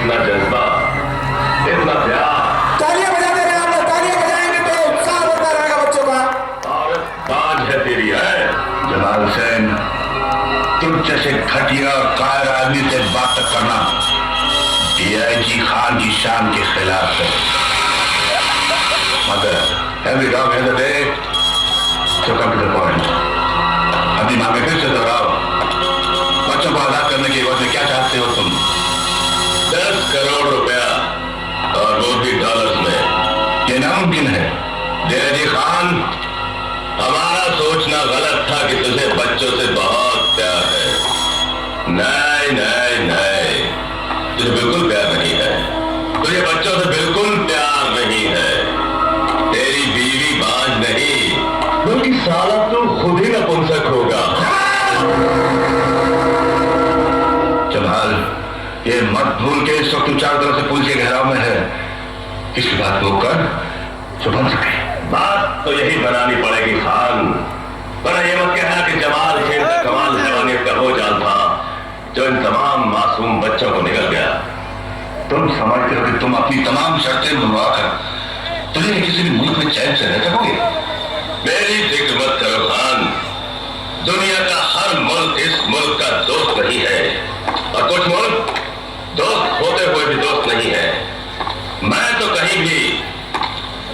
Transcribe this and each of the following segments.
इतना जज्बा, इतना प्यार। तालियां बजा दे रहे हैं आप लोग, तालियां बजाएंगे तो उत्साह बढ़ता रहेगा बच्चों का। और बाज है तेरी है जमाल हुसैन, तुम जैसे घटिया और कायर आदमी से बात तक करना डीआईजी खान की शान के खिलाफ है। मगर every dog has a day, so come to the point. अपनी मांगे फिर से दोहराओ। बच्चों को आजाद करने के बाद में क्या चाहते हो तुम? 10 करोड़ रुपया, और वो भी डॉलर्स में। ये नामुमकिन है डीआईजी खान। हमारा सोचना गलत था कि तुझे बच्चों से बहुत प्यार है। नहीं नहीं नहीं, तुझे बिल्कुल प्यार नहीं है। तुझे बच्चों से बिल्कुल प्यार नहीं है। तेरी बीवी बाज नहीं, बल्कि साला तू खुद ही नपुंसक होगा। जमाल, ये मत भूल के इस वक्त तुम चारों तरफ से पुलिस के घेराव में है। इसकी बात को कर जो बन सके। बात तो यही बनानी पड़ेगी खान, वरना ये मत कहना कि जमाल हुसैन का कमाल हैवानियत का वो जाल था जो इन तमाम मासूम बच्चों को निकल गया। तुम समझते हो कि तुम अपनी तमाम शर्तें मनवाकर तुझे किसी भी मुल्क में चैन से रह सकोगे? मेरी फिक्र मत करो खान, दुनिया का हर मुल्क इस मुल्क का दोस्त नहीं है, और कुछ मुल्क दोस्त होते हुए भी दोस्त नहीं है। मैं तो कहीं भी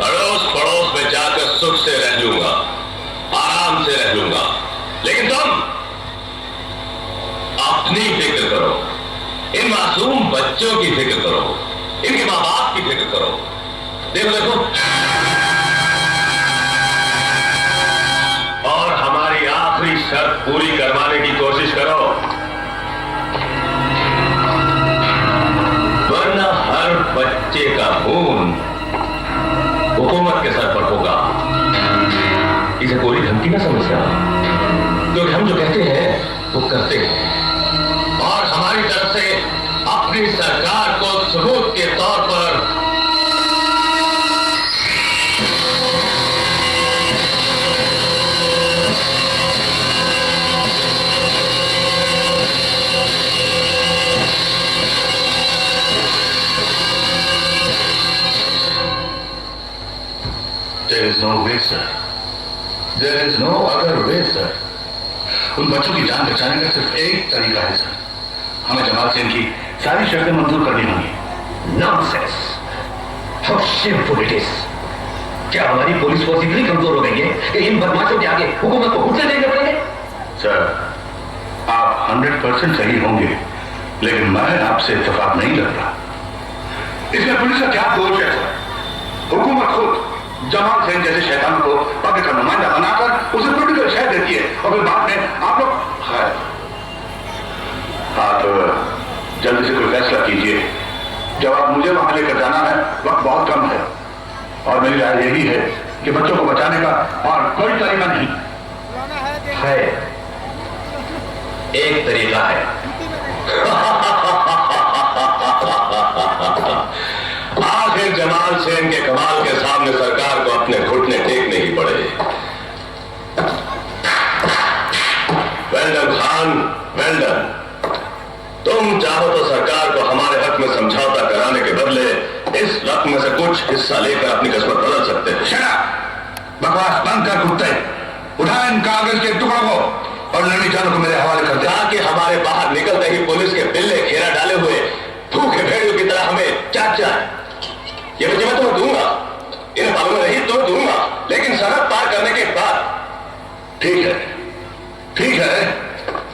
अड़ोस पड़ोस में जाकर सुख से रह लूंगा, आराम से रह लूंगा, लेकिन तुम अपनी फिक्र करो, इन मासूम बच्चों की फिक्र करो, इनके माँ बाप की फिक्र करो। देखो देखो, और हमारी आखिरी शर्त पूरी करवाने की कोशिश करो, वरना हर बच्चे का खून हुकूमत के सर पर होगा। इसे कोई धमकी ना समझना, क्योंकि हम जो कहते हैं वो करते हैं, और हमारी तरफ से अपनी सरकार को सबूत के तौर पर There is no way, sir. There is no other way, sir. उन बच्चों की जान बचाने का सिर्फ एक तरीका है सर। हमें जमाल सेन की सारी शर्तें मंजूर करनी होंगी। Nonsense, how shameful it is. क्या हमारी पुलिस फोर्स इतनी कमजोर हो गई है कि इन बदमाशों के आगे हुकूमत को घुटने देने पड़ेंगे? सर, आप 100% सही होंगे, लेकिन मैं आपसे इत्तेफाक नहीं करता। इसमें पुलिस का क्या दोष है सर? हुकूमत खुद जमाल सेन जैसे शैतान को पब्लिक का नुमाइंदा बनाकर उसे पोलिटिकल शहर देती है, और फिर बाद में आप लोग आप जल्दी से कोई फैसला कीजिए। जब आप मुझे वहां लेकर जाना है, वक्त बहुत कम है, और मेरी राय यही है कि बच्चों को बचाने का और कोई तरीका नहीं है। एक तरीका है। आखिर जमाल सेन के कमाल के सामने सरकार को अपने घुटने टेकने ही पड़े। Well done Khan, well done. तुम चाहो तो सरकार को हमारे हक में समझौता कराने के बदले इस रकम में से कुछ हिस्सा लेकर अपनी किस्मत बदल सकते हो। Shut up! बकवास बंद कर कुत्ते। उठा इन कागज के टुकड़ों को और लड़नी चालों को मेरे हवाले कर दे। ताकि हमारे बाहर निकलते ही पुलिस के बिल्ले घेरा डाले हुए भूखे भेड़ियों की तरह हमें चाचा है। ये मुझे मैं तुम्हें दूंगा, इन्हें मालूम नहीं तो दूंगा, लेकिन सरहद पार करने के बाद। ठीक है, ठीक है,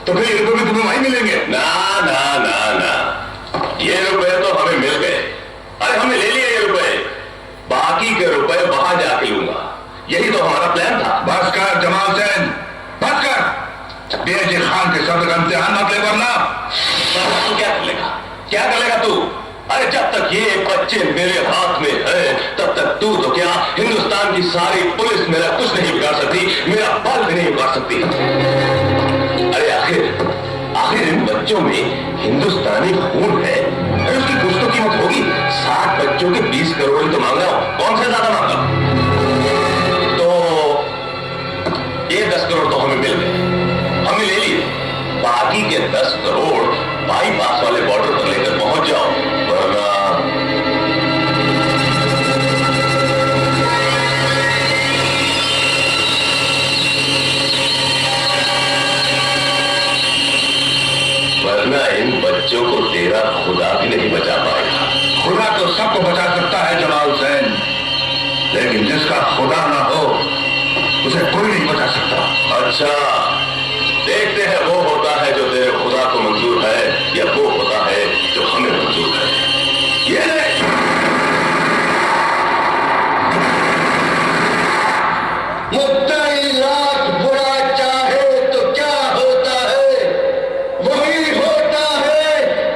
तो फिर ये रुपए भी तुम्हें वहीं मिलेंगे। ना ना ना ना, ये रुपए तो हमें मिल गए। अरे हमने ले लिए ये रुपए, बाकी के रुपए वहां जाके लूंगा। यही तो हमारा प्लान था। बस कर जमाल सेन, बस कर। डीआईजी खान के सब्र का इम्तिहान मत ले, वरना तू क्या कर लेगा? क्या कर लेगा तू? अरे जब तक ये बच्चे मेरे हाथ में है, तब तक तू तो क्या, हिंदुस्तान की सारी पुलिस मेरा कुछ नहीं बिगाड़ सकती, मेरा बाल भी नहीं उगाड़ सकती। अरे आखिर इन बच्चों में हिंदुस्तानी खून है। अरे उसकी कुछ तो कीमत होगी। 60 बच्चों के 20 करोड़ ही तो मांग रहा हूं, कौन से ज्यादा मांगा? तो ये 10 करोड़ तो हमें मिल गए, हमने ले लिए। बाकी के 10 करोड़ बाईपास वाले बॉर्डर पर लेकर पहुंच जाओ, वरना आपको बचा सकता है जमाल हुसैन, लेकिन जिसका खुदा ना हो उसे कोई नहीं बचा सकता। अच्छा, देखते हैं वो होता है जो तेरे खुदा को मंजूर है या वो होता है जो हमें मंजूर है। ये नहीं, मुद्दाई लाख बुरा चाहे तो क्या होता है, वही होता है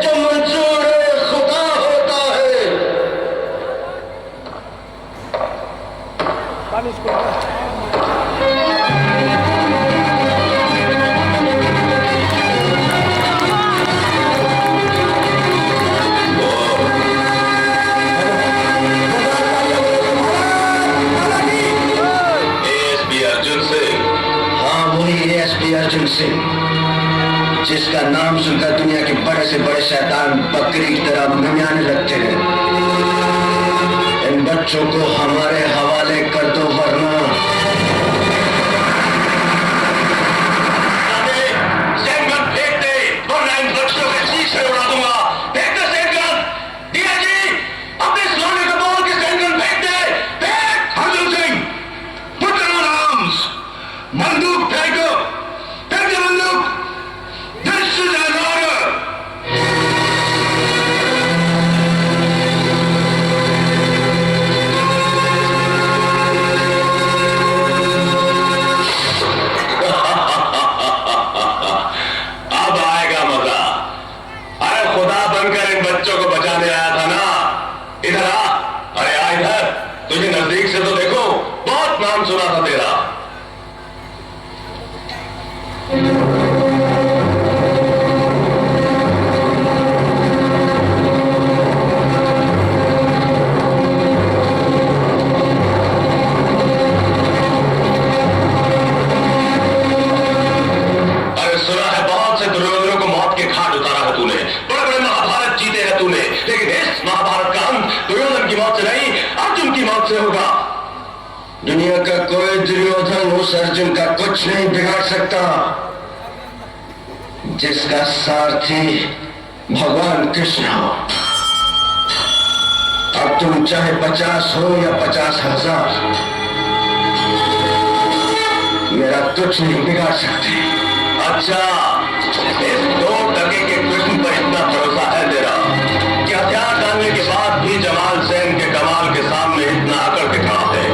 जो मंजूर खुदा होता है। एएसपी अर्जुन सिंह। हाँ, वही एएसपी अर्जुन सिंह, जिसका नाम सुनकर दुनिया के बड़े से बड़े शैतान बकरी की तरह मियाने लगते हैं। इन बच्चों को हमारे हवाले कर दो, वरना सैनगन फेंक दे, वरना इन बच्चों के शीशे उड़ा दूंगा। फेंक दे सैनगन। डीआईजी, अपने सोने को बोल के सैनगन फेंक दे। फेंक। Arjun Singh, put on arms, बंदूक फेंको, फेंक दे बंदूक। This is an order. अब आएगा मजा। अरे खुदा बनकर इन बच्चों को बचाने आया था ना, इधर आ। अरे आ इधर, तुझे नजदीक से तो देखो, बहुत नाम सुना था तेरा। अरे सुना है बहुत से दुर्योधनों को मौत के घाट उतारा है तूने, बड़े बड़े महाभारत जीते हैं तूने, लेकिन इस महाभारत का अंत दुर्योधन की मौत से नहीं, अर्जुन की मौत से होगा। दुनिया का कोई दुर्योधन उस अर्जुन का कुछ नहीं बिगाड़ सकता, जिसका सारथी भगवान कृष्ण हो। अब तुम चाहे 50 हो या 50,000, मेरा कुछ नहीं बिगाड़ सकते। अच्छा, इस 2 टके के कृष्ण पर इतना भरोसा है तेरा कि हथियार डालने के बाद भी जमाल सेन के कमाल के सामने इतना अकड़ के खड़ा है।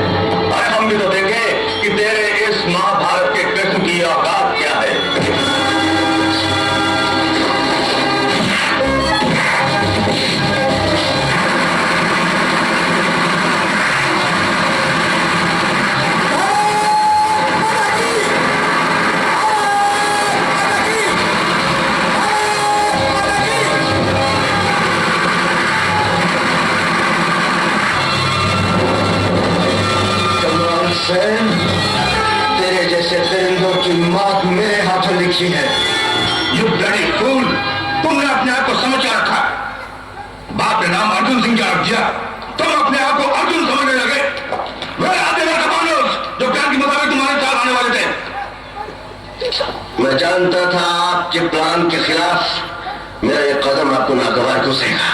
अरे हम भी तो देखें कि तेरे इस महाभारत के कृष्ण की औकात क्या है। सेन, तेरे जैसे परिंदों की मौत मेरे हाथों लिखी है। यू ब्लडी फूल, तुमने अपने आप को समझ के रखा। बाप ने नाम अर्जुन सिंह का रख दिया, तुम अपने आप को अर्जुन समझने लगे। वे आते हैं कमांडोज जो प्लान के मुताबिक तुम्हारे साथ आने वाले थे। मैं जानता था आपके प्लान के खिलाफ मेरा ये कदम आपको नागवार घुसेगा,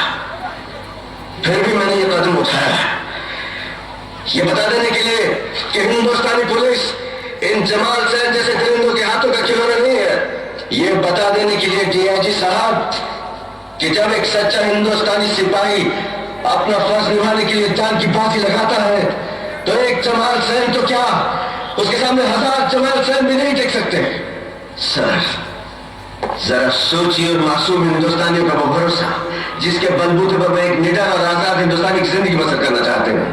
फिर भी मैंने ये कदम उठाया, ये बता देने के लिए कि हिंदुस्तानी पुलिस इन जमाल सेन जैसे दरिंदों के हाथों का खिलौना नहीं है। ये बता देने के लिए डीआईजी साहब कि जब एक सच्चा हिंदुस्तानी सिपाही अपना फर्ज निभाने के लिए जान की बाजी लगाता है, तो एक जमाल सेन तो क्या, उसके सामने 1000 जमाल सेन भी नहीं टेक सकते। सर, जरा सोचिए, और मासूम हिंदुस्तानियों का वो भरोसा जिसके बलबूते पर वे एक निडर और आजाद हिंदुस्तानी की जिंदगी बसर करना चाहते हैं,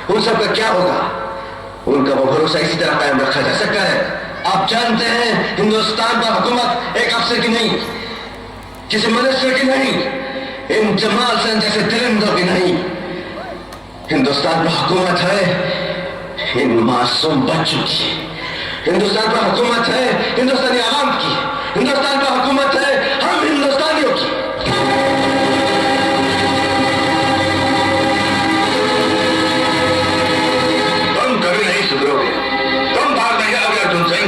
उन सब का क्या होगा? उनका वो भरोसा इसी तरह कायम रखा जा सकता है। आप जानते हैं हिंदुस्तान पर हुकूमत एक अफसर की नहीं, किसी मिनिस्टर की नहीं, इन जमाल सेन जैसे दरिंदों की नहीं। हिंदुस्तान पर हुकूमत है इन मासूम बच्चों की। हिंदुस्तान पर हुकूमत है हिंदुस्तानी आवाम की। हिंदुस्तान पर हुकूमत है हम हिंदुस्तानियों की। तुम कभी नहीं सुधरोगे, तुम भाग नहीं जाओगे अर्जुन सिंह।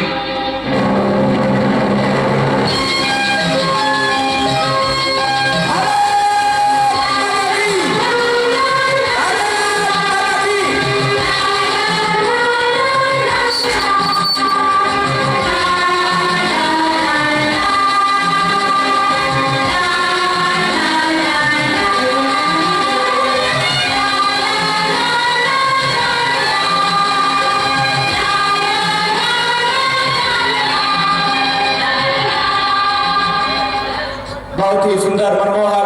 बहुत ही सुंदर मनमोहक